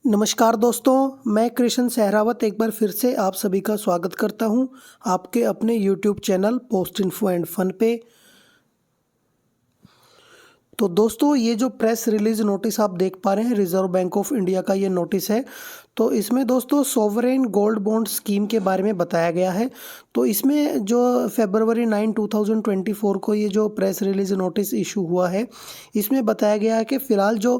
नमस्कार दोस्तों, मैं कृष्ण सहरावत एक बार फिर से आप सभी का स्वागत करता हूं आपके अपने YouTube channel post info and fun पे। तो दोस्तों, ये जो प्रेस रिलीज नोटिस आप देख पा रहे हैं, रिजर्व बैंक ऑफ इंडिया का ये नोटिस है। तो इसमें दोस्तों सॉवरेन गोल्ड बॉन्ड स्कीम के बारे में बताया गया है। तो इसमें जो फरवरी 9 2024 को ये जो प्रेस रिलीज नोटिस इशू हुआ है, इसमें बताया गया है कि फ़िलहाल जो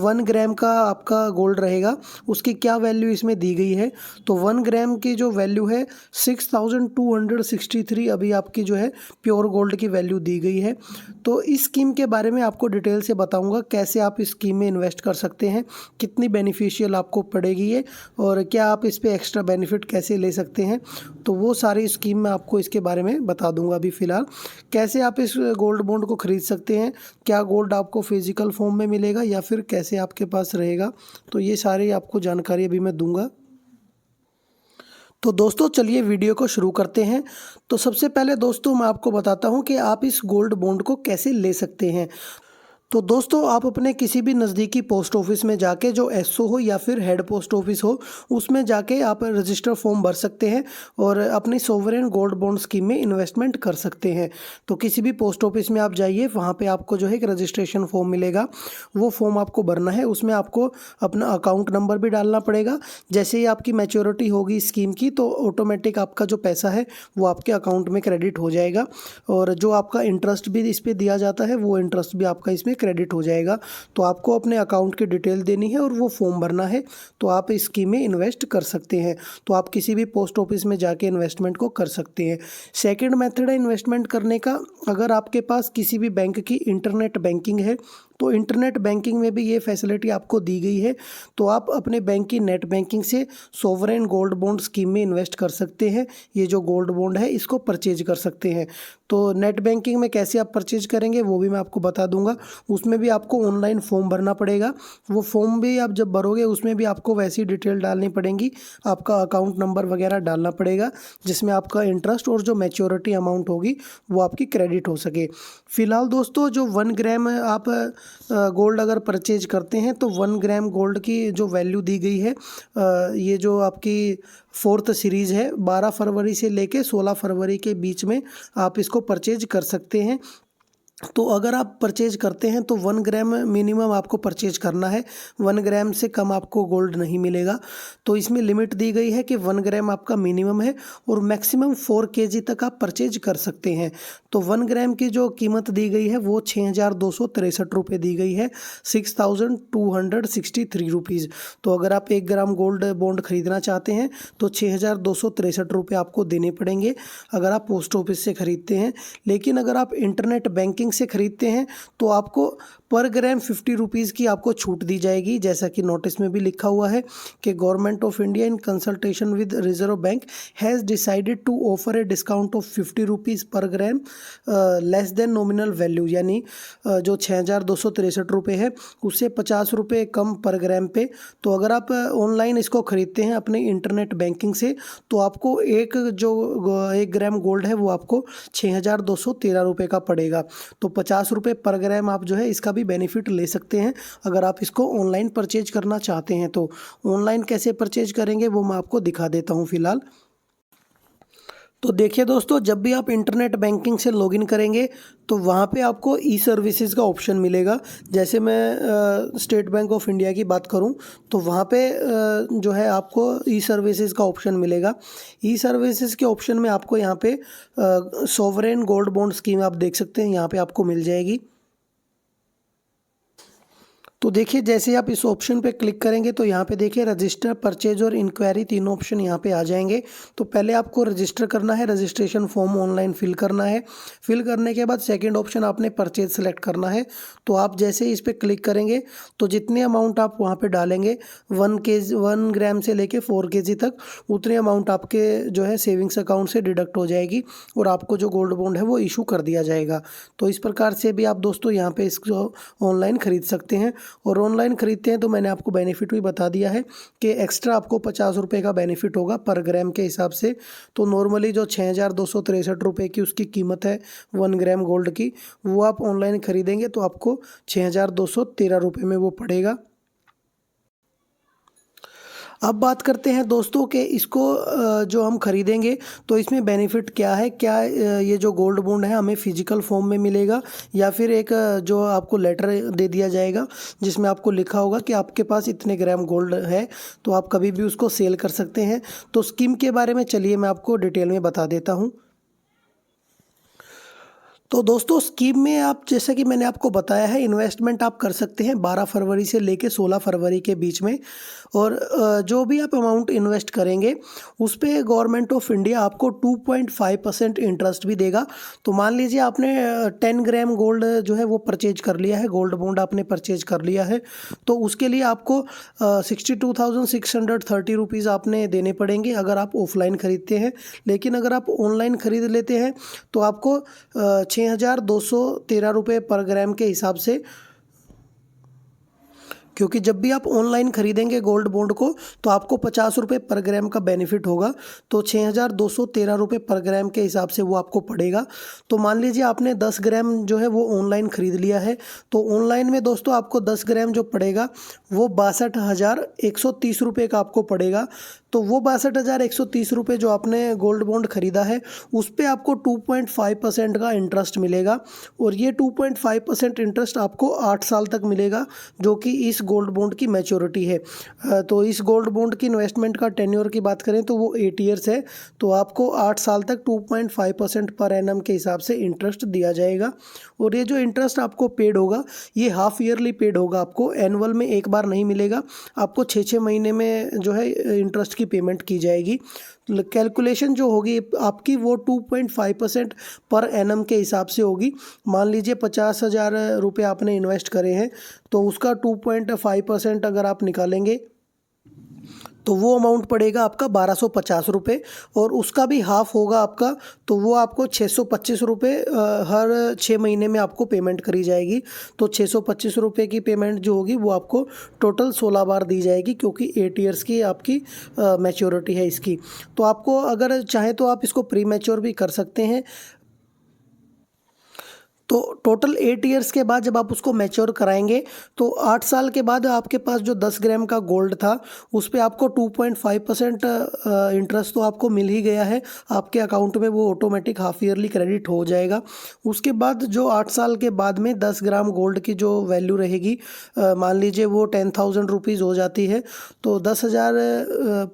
1 ग्राम का आपका गोल्ड रहेगा उसकी क्या वैल्यू इसमें दी गई है। तो 1 ग्राम की जो वैल्यू है 6263 अभी आपकी जो है प्योर गोल्ड की वैल्यू दी गई है। तो इस स्कीम के बारे में आपको डिटेल से बताऊंगा कैसे आप इस स्कीम में इन्वेस्ट कर सकते हैं, कितनी बेनिफिशियल आपको पड़ेगी ये, और क्या आप इस पे एक्स्ट्रा बेनिफिट कैसे ले सकते हैं। तो वो सारी स्कीम मैं आपको इसके बारे में बता दूंगा। अभी फ़िलहाल कैसे आप इस गोल्ड बॉन्ड को ख़रीद सकते हैं, क्या गोल्ड आपको फिजिकल फॉर्म में मिलेगा या फिर कैसे आपके पास रहेगा, तो ये सारी आपको जानकारी अभी मैं दूंगा। तो दोस्तों चलिए वीडियो को शुरू करते हैं। तो सबसे पहले दोस्तों मैं आपको बताता हूं कि आप इस गोल्ड बॉन्ड को कैसे ले सकते हैं। तो दोस्तों आप अपने किसी भी नज़दीकी पोस्ट ऑफिस में जाके, जो एसओ हो या फिर हेड पोस्ट ऑफिस हो, उसमें जाके आप रजिस्टर फॉर्म भर सकते हैं और अपनी सोवरेन गोल्ड बॉन्ड स्कीम में इन्वेस्टमेंट कर सकते हैं। तो किसी भी पोस्ट ऑफिस में आप जाइए, वहाँ पे आपको जो है एक रजिस्ट्रेशन फॉर्म मिलेगा, वो फॉर्म आपको भरना है। उसमें आपको अपना अकाउंट नंबर भी डालना पड़ेगा। जैसे ही आपकी मैच्योरिटी होगी स्कीम की, तो ऑटोमेटिक आपका जो पैसा है वो आपके अकाउंट में क्रेडिट हो जाएगा, और जो आपका इंटरेस्ट भी इस पर दिया जाता है वो इंटरेस्ट भी आपका इसमें क्रेडिट हो जाएगा। तो आपको अपने अकाउंट की डिटेल देनी है और वो फॉर्म भरना है, तो आप इस स्कीम में इन्वेस्ट कर सकते हैं। तो आप किसी भी पोस्ट ऑफिस में जाके इन्वेस्टमेंट को कर सकते हैं। सेकंड मेथड है इन्वेस्टमेंट करने का, अगर आपके पास किसी भी बैंक की इंटरनेट बैंकिंग है, तो इंटरनेट बैंकिंग में भी ये फैसिलिटी आपको दी गई है। तो आप अपने बैंक की नेट बैंकिंग से सोवरेन गोल्ड बॉन्ड स्कीम में इन्वेस्ट कर सकते हैं। ये जो गोल्ड बॉन्ड है इसको परचेज कर सकते हैं। तो नेट बैंकिंग में कैसे आप परचेज करेंगे वो भी मैं आपको बता दूंगा। उसमें भी आपको ऑनलाइन फॉर्म भरना पड़ेगा। वो फॉर्म भी आप जब भरोगे उसमें भी आपको वैसी डिटेल डालनी पड़ेगी, आपका अकाउंट नंबर वगैरह डालना पड़ेगा, जिसमें आपका इंटरेस्ट और जो मैच्योरिटी अमाउंट होगी वो आपकी क्रेडिट हो सके। फिलहाल दोस्तों जो 1 ग्राम आप गोल्ड अगर परचेज करते हैं, तो 1 ग्राम गोल्ड की जो वैल्यू दी गई है, ये जो आपकी फोर्थ सीरीज़ है, 12 फरवरी से लेके 16 फरवरी के बीच में आप इसको परचेज कर सकते हैं। तो अगर आप परचेज करते हैं तो 1 ग्राम मिनिमम आपको परचेज करना है, 1 ग्राम से कम आपको गोल्ड नहीं मिलेगा। तो इसमें लिमिट दी गई है कि 1 ग्राम आपका मिनिमम है और मैक्सिमम 4 kg तक आप परचेज कर सकते हैं। तो 1 ग्राम की जो कीमत दी गई है वो 6263 रुपये दी गई है, 6263 रुपीज़। तो अगर आप 1 ग्राम गोल्ड बॉन्ड खरीदना चाहते हैं तो 6263 रुपये आपको देने पड़ेंगे अगर आप पोस्ट ऑफिस से खरीदते हैं। लेकिन अगर आप इंटरनेट बैंकिंग से खरीदते हैं तो आपको पर ग्राम 50 रुपीज़ की आपको छूट दी जाएगी। जैसा कि नोटिस में भी लिखा हुआ है कि government of India in consultation with Reserve Bank has decided to offer a discount of 50 rupees per gram less than nominal value, यानी जो 6263 रुपये है उससे 50 रुपये कम पर ग्राम पे। तो अगर आप ऑनलाइन इसको ख़रीदते हैं अपने इंटरनेट बैंकिंग से, तो आपको 1 ग्राम गोल्ड है वो आपको 6213 रुपये का पड़ेगा। तो 50 रुपये पर ग्राम आप जो है इसका भी बेनिफिट ले सकते हैं अगर आप इसको ऑनलाइन परचेज करना चाहते हैं। तो ऑनलाइन कैसे परचेज करेंगे वो मैं आपको दिखा देता हूँ फिलहाल। तो देखिए दोस्तों, जब भी आप इंटरनेट बैंकिंग से लॉगिन करेंगे तो वहाँ पे आपको ई सर्विसेज का ऑप्शन मिलेगा। जैसे मैं स्टेट बैंक ऑफ इंडिया की बात करूँ तो वहाँ पे जो है आपको ई सर्विसेज का ऑप्शन मिलेगा। ई सर्विसेज के ऑप्शन में आपको यहाँ पे सोवरेन गोल्ड बॉन्ड स्कीम आप देख सकते हैं, यहाँ पे आपको मिल जाएगी। तो देखिए जैसे ही आप इस ऑप्शन पे क्लिक करेंगे तो यहाँ पे देखिए रजिस्टर, परचेज और इंक्वायरी तीनों ऑप्शन यहाँ पे आ जाएंगे। तो पहले आपको रजिस्टर करना है, रजिस्ट्रेशन फॉर्म ऑनलाइन फिल करना है। फिल करने के बाद सेकंड ऑप्शन आपने परचेज सेलेक्ट करना है। तो आप जैसे ही इस पर क्लिक करेंगे तो जितने अमाउंट आप वहाँ पर डालेंगे 1 ग्राम से लेके 4 kg तक, उतने अमाउंट आपके जो है सेविंग्स अकाउंट से डिडक्ट हो जाएगी और आपको जो गोल्ड बॉन्ड है वो इशू कर दिया जाएगा। तो इस प्रकार से भी आप दोस्तों यहाँ पे इसको ऑनलाइन खरीद सकते हैं। और ऑनलाइन ख़रीदते हैं तो मैंने आपको बेनिफिट भी बता दिया है कि एक्स्ट्रा आपको 50 रुपये का बेनिफिट होगा पर ग्राम के हिसाब से। तो नॉर्मली जो 6263 रुपये की उसकी कीमत है 1 ग्राम गोल्ड की, वो आप ऑनलाइन ख़रीदेंगे तो आपको 6213 रुपये में वो पड़ेगा। अब बात करते हैं दोस्तों कि इसको जो हम खरीदेंगे तो इसमें बेनिफिट क्या है, क्या ये जो गोल्ड बॉन्ड है हमें फिजिकल फॉर्म में मिलेगा या फिर एक जो आपको लेटर दे दिया जाएगा जिसमें आपको लिखा होगा कि आपके पास इतने ग्राम गोल्ड है, तो आप कभी भी उसको सेल कर सकते हैं। तो स्कीम के बारे में चलिए मैं आपको डिटेल में बता देता हूँ। तो दोस्तों स्कीम में आप, जैसा कि मैंने आपको बताया है, इन्वेस्टमेंट आप कर सकते हैं 12 फरवरी से लेके 16 फरवरी के बीच में। और जो भी आप अमाउंट इन्वेस्ट करेंगे उस पे गवर्नमेंट ऑफ इंडिया आपको 2.5% इंटरेस्ट भी देगा। तो मान लीजिए आपने 10 ग्राम गोल्ड जो है वो परचेज कर लिया है, गोल्ड बॉन्ड आपने परचेज कर लिया है, तो उसके लिए आपको 62,630 रुपीज़ आपने देने पड़ेंगे अगर आप ऑफलाइन ख़रीदते हैं। लेकिन अगर आप ऑनलाइन ख़रीद लेते हैं तो आपको 6,213 रुपये पर ग्राम के हिसाब से, क्योंकि जब भी आप ऑनलाइन खरीदेंगे गोल्ड बॉन्ड को तो आपको 50 रुपये पर ग्राम का बेनिफिट होगा। तो 6,213 रुपये पर ग्राम के हिसाब से वो आपको पड़ेगा। तो मान लीजिए आपने 10 ग्राम जो है वो ऑनलाइन ख़रीद लिया है, तो ऑनलाइन में दोस्तों आपको 10 ग्राम जो पड़ेगा वो 62,130 रुपये का आपको पड़ेगा। तो वो 62,130 रुपये जो आपने गोल्ड बॉन्ड ख़रीदा है उस पर आपको 2.5% का इंटरेस्ट मिलेगा। और ये 2.5% इंटरेस्ट आपको 8 साल तक मिलेगा, जो कि इस गोल्ड बॉन्ड की मैच्योरिटी है। तो इस गोल्ड बॉन्ड की इन्वेस्टमेंट का टेन्योर की बात करें तो वो 8 ईयर्स है। तो आपको 8 साल तक 2.5% पर एनम के हिसाब से इंटरेस्ट दिया जाएगा। और ये जो इंटरेस्ट आपको पेड होगा ये हाफ ईयरली पेड होगा, आपको एनुअल में एक बार नहीं मिलेगा। आपको 6-6 महीने में जो है इंटरेस्ट की पेमेंट की जाएगी। कैलकुलेशन जो होगी आपकी वो 2.5% पर एनम के हिसाब से होगी। मान लीजिए 50,000 रुपये आपने इन्वेस्ट करे हैं तो उसका 2.5% अगर आप निकालेंगे तो वो अमाउंट पड़ेगा आपका 1,250 रुपये। और उसका भी हाफ होगा आपका, तो वो आपको 625 रुपये हर 6 महीने में आपको पेमेंट करी जाएगी। तो 625 रुपये की पेमेंट जो होगी वो आपको टोटल 16 बार दी जाएगी, क्योंकि 8 ईयर्स की आपकी मैच्योरिटी है इसकी। तो आपको अगर चाहे तो आप इसको प्री मैच्योर भी कर सकते हैं। तो टोटल 8 ईयर्स के बाद जब आप उसको मैच्योर कराएंगे तो 8 साल के बाद आपके पास जो 10 ग्राम का गोल्ड था उस पे आपको 2.5% इंटरेस्ट तो आपको मिल ही गया है आपके अकाउंट में, वो ऑटोमेटिक हाफ ईयरली क्रेडिट हो जाएगा। उसके बाद जो 8 साल के बाद में 10 ग्राम गोल्ड की जो वैल्यू रहेगी, मान लीजिए वो 10,000 रुपीज़ हो जाती है, तो 10,000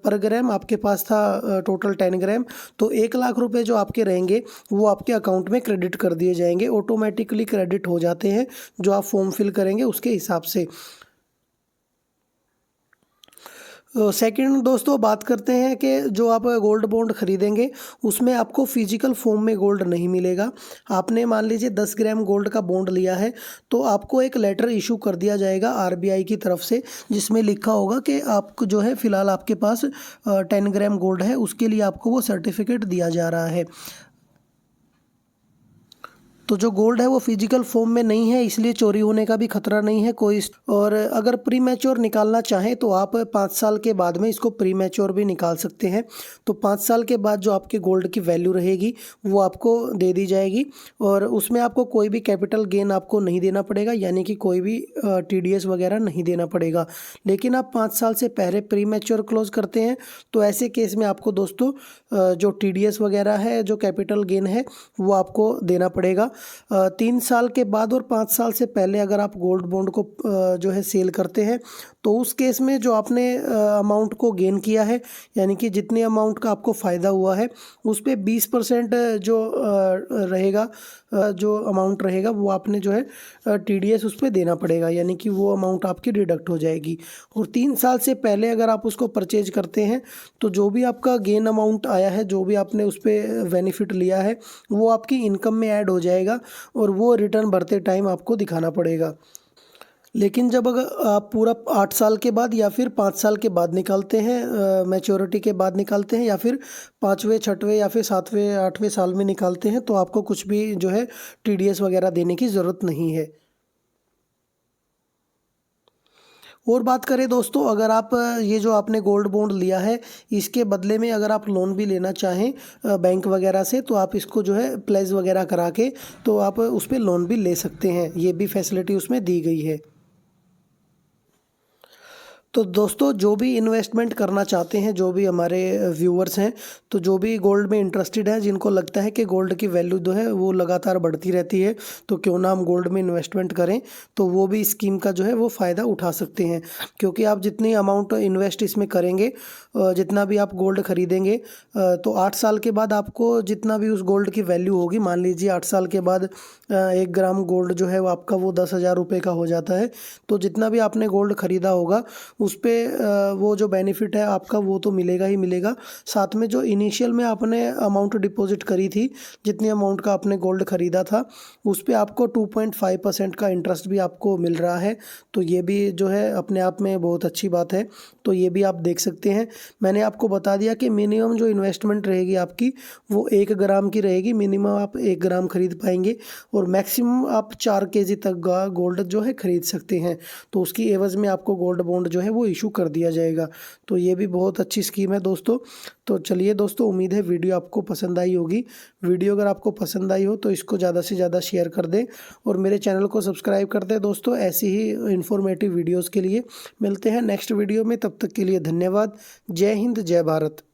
पर ग्राम आपके पास था, टोटल 10 ग्राम, तो 1,00,000 रुपये जो आपके रहेंगे वो आपके अकाउंट में क्रेडिट कर दिए जाएंगे, ऑटोमेटिकली क्रेडिट हो जाते हैं जो आप फॉर्म फिल करेंगे उसके हिसाब से। सेकंड दोस्तों बात करते हैं कि जो आप गोल्ड बॉन्ड खरीदेंगे उसमें आपको फिजिकल फॉर्म में गोल्ड नहीं मिलेगा। आपने मान लीजिए 10 ग्राम गोल्ड का बॉन्ड लिया है तो आपको एक लेटर इशू कर दिया जाएगा आरबीआई की तरफ से, जिसमें लिखा होगा कि आपको जो है फ़िलहाल आपके पास 10 ग्राम गोल्ड है, उसके लिए आपको वो सर्टिफिकेट दिया जा रहा है। तो जो गोल्ड है वो फिजिकल फॉर्म में नहीं है, इसलिए चोरी होने का भी खतरा नहीं है कोई। और अगर प्री मैच्योर निकालना चाहें तो आप 5 साल के बाद में इसको प्री मैच्योर भी निकाल सकते हैं। तो 5 साल के बाद जो आपके गोल्ड की वैल्यू रहेगी वो आपको दे दी जाएगी, और उसमें आपको कोई भी कैपिटल गेन आपको नहीं देना पड़ेगा, यानी कि कोई भी टीडीएस वगैरह नहीं देना पड़ेगा। लेकिन आप 5 साल से पहले प्री मैच्योर क्लोज करते हैं तो ऐसे केस में आपको दोस्तों जो टीडीएस वगैरह है, जो कैपिटल गेन है, वो आपको देना पड़ेगा। 3 साल के बाद और 5 साल से पहले अगर आप गोल्ड बॉन्ड को जो है सेल करते हैं तो उस केस में जो आपने अमाउंट को गेन किया है, यानी कि जितने अमाउंट का आपको फ़ायदा हुआ है उस पे 20% जो रहेगा, जो अमाउंट रहेगा वो आपने जो है टीडीएस उस पर देना पड़ेगा, यानी कि वो अमाउंट आपकी डिडक्ट हो जाएगी। और 3 साल से पहले अगर आप उसको परचेज करते हैं तो जो भी आपका गेन अमाउंट आया है, जो भी आपने उस पर बेनिफिट लिया है, वो आपकी इनकम में ऐड हो जाएगा और वो रिटर्न भरते टाइम आपको दिखाना पड़ेगा। लेकिन जब अगर आप पूरा 8 साल के बाद या फिर 5 साल के बाद निकालते हैं, मैच्योरिटी के बाद निकालते हैं, या फिर 5वें 6वें या फिर 7वें 8वें साल में निकालते हैं, तो आपको कुछ भी जो है टीडीएस वगैरह देने की ज़रूरत नहीं है। और बात करें दोस्तों, अगर आप ये जो आपने गोल्ड बॉन्ड लिया है इसके बदले में अगर आप लोन भी लेना चाहें बैंक वगैरह से, तो आप इसको जो है प्लेज वगैरह करा के तो आप उस पर लोन भी ले सकते हैं, ये भी फैसिलिटी उसमें दी गई है। तो दोस्तों जो भी इन्वेस्टमेंट करना चाहते हैं, जो भी हमारे व्यूअर्स हैं, तो जो भी गोल्ड में इंटरेस्टेड है, जिनको लगता है कि गोल्ड की वैल्यू जो है वो लगातार बढ़ती रहती है, तो क्यों ना हम गोल्ड में इन्वेस्टमेंट करें, तो वो भी स्कीम का जो है वो फ़ायदा उठा सकते हैं। क्योंकि आप जितनी अमाउंट इन्वेस्ट इसमें करेंगे, जितना भी आप गोल्ड खरीदेंगे, तो 8 साल के बाद आपको जितना भी उस गोल्ड की वैल्यू होगी, मान लीजिए 8 साल के बाद 1 ग्राम गोल्ड जो है वो आपका वो 10,000 रुपये का हो जाता है। तो जितना भी आपने गोल्ड खरीदा होगा उस पे वो जो बेनिफिट है आपका वो तो मिलेगा ही मिलेगा। साथ में जो इनिशियल में आपने अमाउंट डिपॉजिट करी थी, जितनी अमाउंट का आपने गोल्ड खरीदा था, उस पे आपको 2.5% का इंटरेस्ट भी आपको मिल रहा है। तो ये भी जो है अपने आप में बहुत अच्छी बात है, तो ये भी आप देख सकते हैं। मैंने आपको बता दिया कि मिनिमम जो इन्वेस्टमेंट रहेगी आपकी वो 1 ग्राम की रहेगी। मिनिमम आप 1 ग्राम खरीद पाएंगे और मैक्सिमम आप 4 केजी तक का गोल्ड जो है खरीद सकते हैं। तो उसकी एवज़ में आपको गोल्ड बॉन्ड जो है वो इशू कर दिया जाएगा। तो ये भी बहुत अच्छी स्कीम है दोस्तों। तो चलिए दोस्तों, उम्मीद है वीडियो आपको पसंद आई होगी। वीडियो अगर आपको पसंद आई हो तो इसको ज़्यादा से ज़्यादा शेयर कर दें और मेरे चैनल को सब्सक्राइब कर दें दोस्तों, ऐसी ही इन्फॉर्मेटिव वीडियोज़ के लिए। मिलते हैं नेक्स्ट वीडियो में, तब तक के लिए धन्यवाद। जय हिंद, जय भारत।